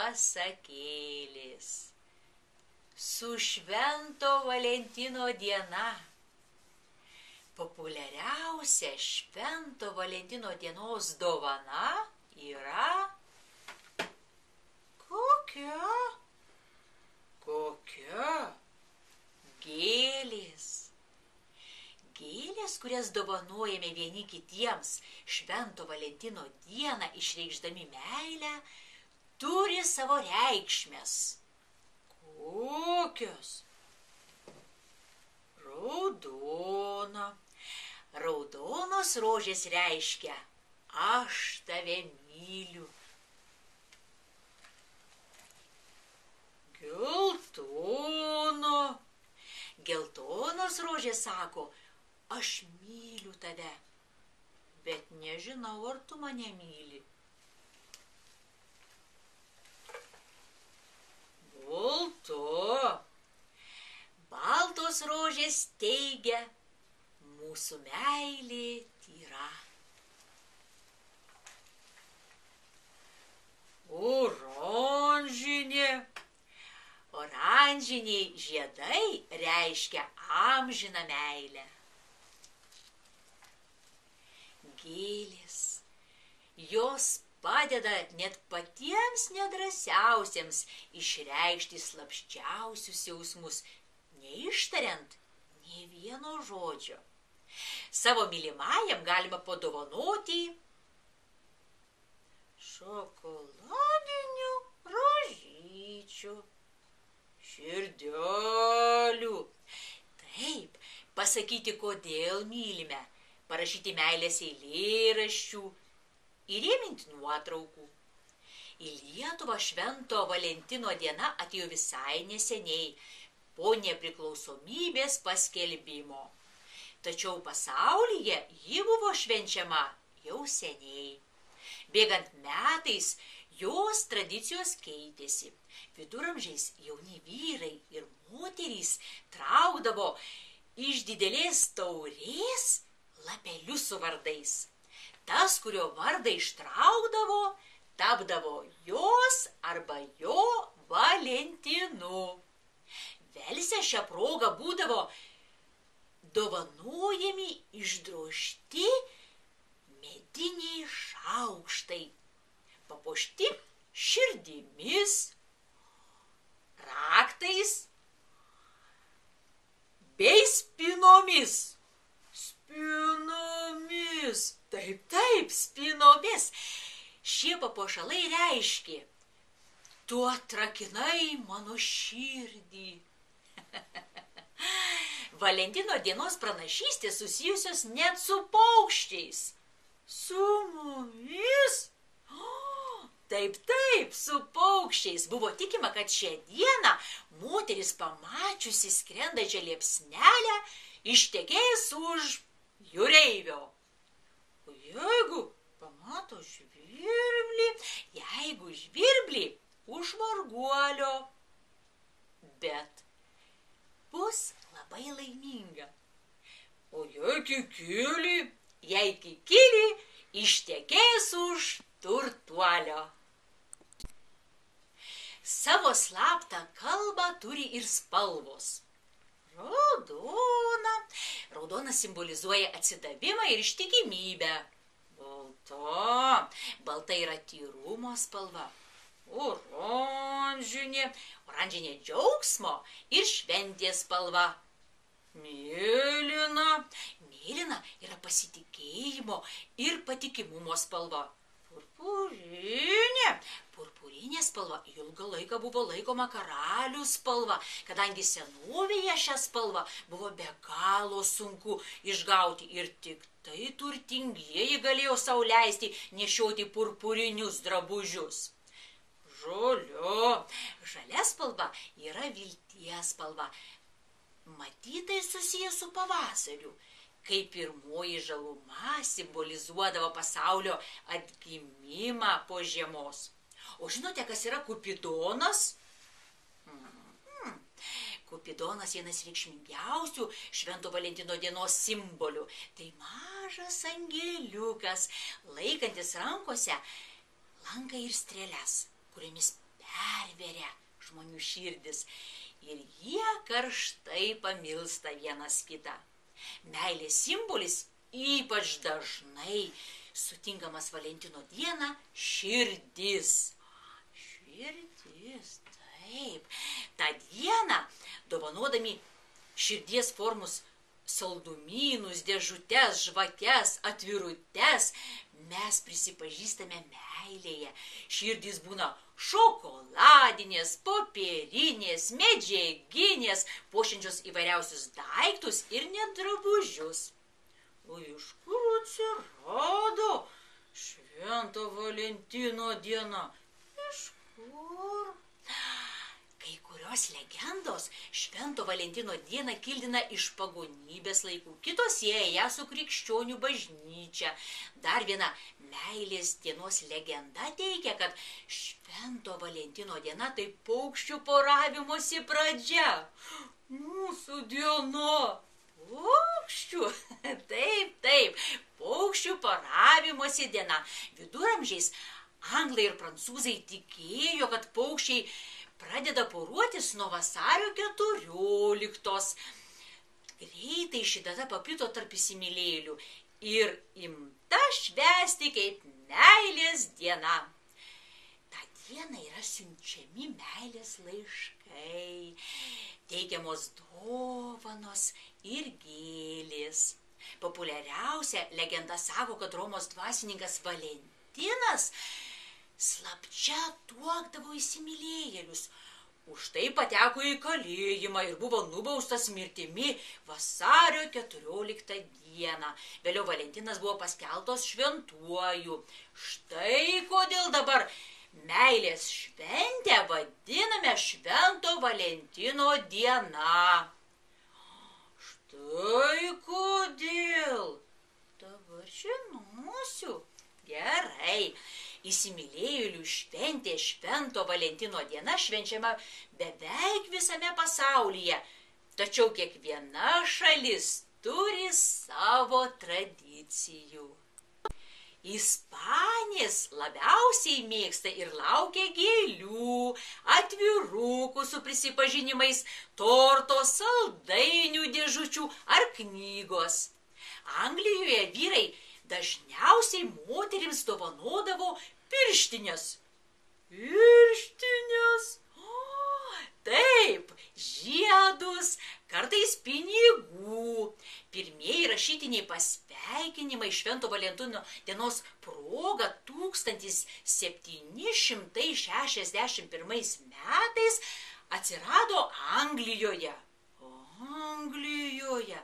pasakėlis. Su Švento Valentino diena. Populiariausia Švento Valentino dienos dovana yra kokia? Gėlės. Gėlės, kurias dovanojame vieni kitiems Švento Valentino dieną išreikšdami meilę, turi savo reikšmes. Kokios? Raudona. Raudonos rožės reiškia aš tave myliu. Geltona. Geltonos rožės sako, aš myliu tave, bet nežinau, ar tu mane myli. Balta. Baltos rožės teigia, mūsų meilė tyra. Oranžinė. Oranžiniai žiedai reiškia amžiną meilę. Gėlės. Jos padeda net patiems nedrąsiausiems išreikšti slapščiausius jausmus, neištariant nė vieno žodžio. Savo mylimajam galima padovanoti šokoladinių rožyčių, širdelių. Taip, pasakyti, kodėl mylime, parašyti meilės eilėraščių, įrėminti nuotraukų. Į Lietuvą Švento Valentino diena atėjo visai neseniai, po nepriklausomybės paskelbimo. Tačiau pasaulyje ji buvo švenčiama jau seniai. Bėgant metais, jos tradicijos keitėsi. Viduramžiais jauni vyrai ir moterys traukdavo iš didelės taurės lapelius su vardais. Tas, kurio vardą ištraukdavo, tapdavo jos arba jo Valentinu. Velse šią progą būdavo dovanojami išdrožti mediniai šaukštai, papuošti širdimis, raktais bei spynomis. Spynomis. Taip, spynomis. Šie papuošalai reiškė, tu atrakinai mano širdį. Valentino dienos pranašystės susijusios net su paukščiais. Su mumis? Taip, su paukščiais. Buvo tikima, kad šią dieną moteris pamačiusi skrendančią liepsnelę ištekės už jūreivio. O jeigu pamato žvirblį, už varguolio. Bet bus labai laiminga. O jei kikilį ištekės už turtuolio. Savo slaptą kalbą turi ir spalvos. Raudona. Raudona simbolizuoja atsidavimą ir ištikimybę. Balta yra tyrumo spalva. Oranžinė džiaugsmo ir šventės spalva. Mėlyna yra pasitikėjimo ir patikimumo spalva. Purpurinė spalva ilgą laiką buvo laikoma karalių spalva, kadangi senovėje šią spalvą buvo be galo sunku išgauti ir tik tai turtingieji galėjo sau leisti nešioti purpurinius drabužius. Žalia spalva yra vilties spalva. Matytai susijęs su pavasariu, kai pirmoji žaluma simbolizuodavo pasaulio atgimimą po žiemos. O žinote, kas yra Kupidonas? Kupidonas vienas reikšmingiausių Švento Valentino dienos simbolių. Tai mažas angeliukas, laikantis rankose lanką ir strėles, kuriomis perveria žmonių širdis ir jie karštai pamilsta vienas kitą. Meilės simbolis ypač dažnai sutinkamas Valentino dieną širdis. Širdis, taip. Ta diena, dovanodami širdies formus saldumynus, dėžutes, žvakes, atvirutes, mes prisipažįstame meilėje. Širdys būna šokoladinės, popierinės, medžiaginės, puošiančios įvairiausius daiktus ir net drabužius. O iš kur atsirado Švento Valentino diena? Iš kur? Kai kurios legendos Švento Valentino dieną kildina iš pagonybės laikų, kitos sieja ją su krikščionių bažnyčia. Dar viena meilės dienos legenda teigia, kad Švento Valentino diena tai paukščių poravimosi pradžia. Mūsų diena. Paukščių. Taip, paukščių poravimosi diena. Viduramžiais anglai ir prancūzai tikėjo, kad paukščiai pradeda poruotis nuo vasario 14. Greitai ši data paplito tarp įsimylėjėlių ir imta švęsti kaip meilės diena. Ta diena yra siunčiami meilės laiškai, teikiamos dovanos ir gėlės. Populiariausia legenda sako, kad Romos dvasininkas Valentinas slapčia tuokdavo įsimylėjėlius. Už tai pateko į kalėjimą ir buvo nubaustas mirtimi vasario 14 dieną. Vėliau Valentinas buvo paskelbtas šventuoju. Štai kodėl dabar meilės šventę vadiname Švento Valentino diena. Štai kodėl. Dabar žinosiu. Gerai. Įsimylėjėlių šventė Švento Valentino diena švenčiama beveik visame pasaulyje. Tačiau kiekviena šalis turi savo tradicijų. Ispanės labiausiai mėgsta ir laukia gėlių, atvirukų su prisipažinimais, torto, saldainių dėžučių ar knygos. Anglijoje vyrai dažniausiai moterims dovanodavo pirštines. Pirštines? Taip, žiedus, kartais pinigų. Pirmieji rašytiniai pasveikinimai Švento Valentino dienos proga 1761 metais atsirado Anglijoje. Anglijoje.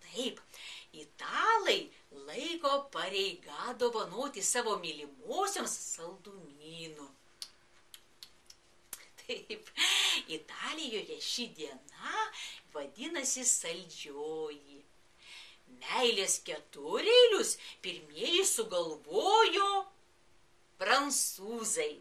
Taip, italai laiko pareiga dovanoti savo mylimosioms saldumynų. Taip, Italijoje ši diena vadinasi saldžioji. Meilės ketureilius pirmieji sugalvojo prancūzai.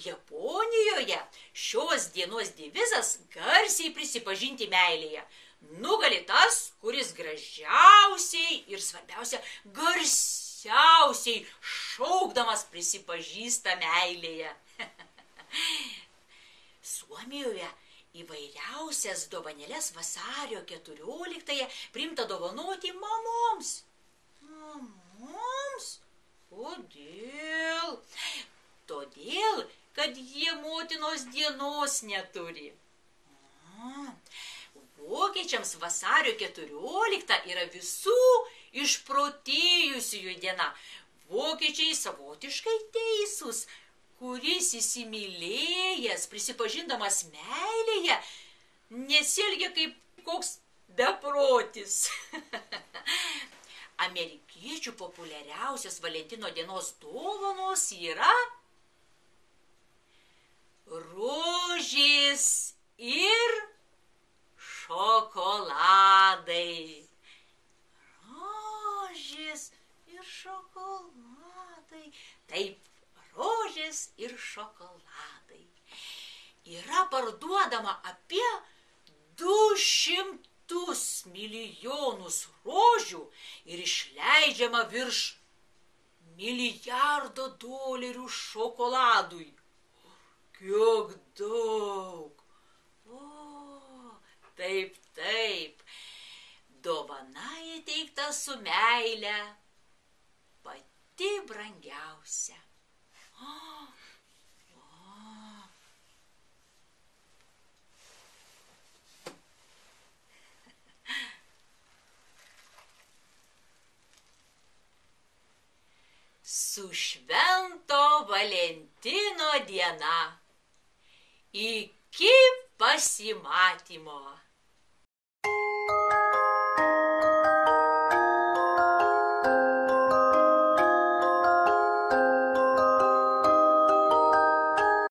Japonijoje šios dienos devizas garsiai prisipažinti meilėje. Nugali tas, kuris gražiausiai ir svarbiausia garsiausiai šaukdamas prisipažįsta meilėje. Suomijoje įvairiausias dovanėles vasario 14-ąją priimta dovanoti mamoms. Mamoms? Kodėl? Todėl, kad jie motinos dienos neturi. Vokiečiams vasario 14 yra visų išprotėjusiųjų diena. Vokiečiai savotiškai teisūs, kuris įsimylėjęs, prisipažindamas meilėje, nesielgia kaip koks beprotis. Amerikiečių populiariausios Valentino dienos dovanos yra rožės ir šokoladai. Rožės ir šokoladai. Taip, rožės ir šokoladai. Yra parduodama apie 200 milijonus rožių ir išleidžiama virš $1 milijardo šokoladui. kiek daug. O, taip, taip. Dovana įteikta su meile, pati brangiausia. Su Švento Valentino diena. Iki pasimatymo.